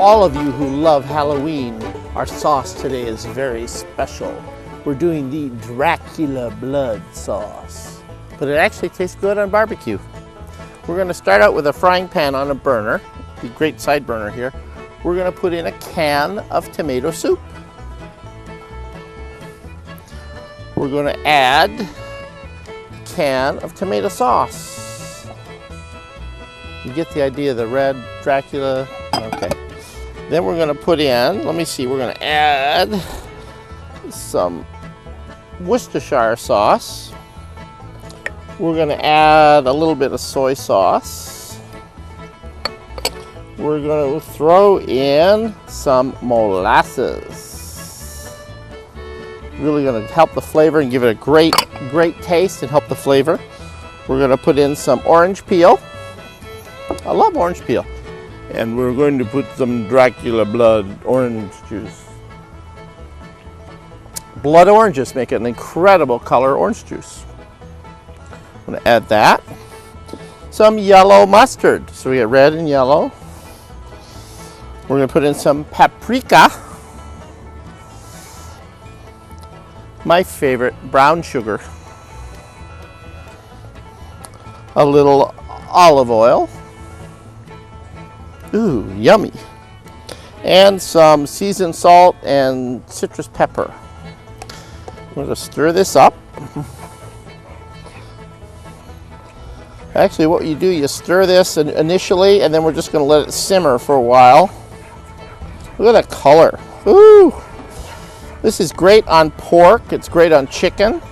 all of you who love Halloween, our sauce today is very special. We're doing the Dracula blood sauce, but it actually tastes good on barbecue. We're going to start out with a frying pan on a burner, the great side burner here. We're going to put in a can of tomato soup. We're going to add a can of tomato sauce. You get the idea of the red Dracula? Okay. Then we're going to put in, let me see, we're going to add some Worcestershire sauce. We're going to add a little bit of soy sauce. We're going to throw in some molasses. Really going to help the flavor and give it a great taste and help the flavor. We're going to put in some orange peel. I love orange peel. And we're going to put some Dracula blood orange juice. Blood oranges make an incredible color orange juice. I'm going to add that. Some yellow mustard. So we get red and yellow. We're going to put in some paprika. My favorite, brown sugar. A little olive oil. Ooh, yummy. And some seasoned salt and citrus pepper. We're going to stir this up. Actually, what you do, you stir this initially, and then we're just going to let it simmer for a while. Look at that color. Ooh! This is great on pork. It's great on chicken.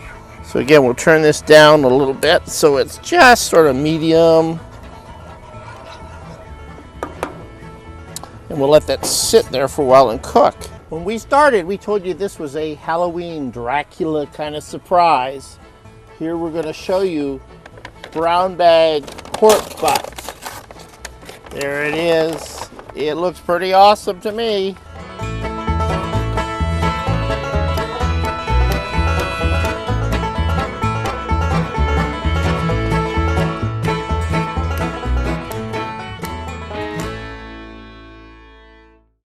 So again, we'll turn this down a little bit so it's just sort of medium. And we'll let that sit there for a while and cook. When we started, we told you this was a Halloween Dracula kind of surprise. Here we're going to show you brown bag pork butt. There it is. It looks pretty awesome to me.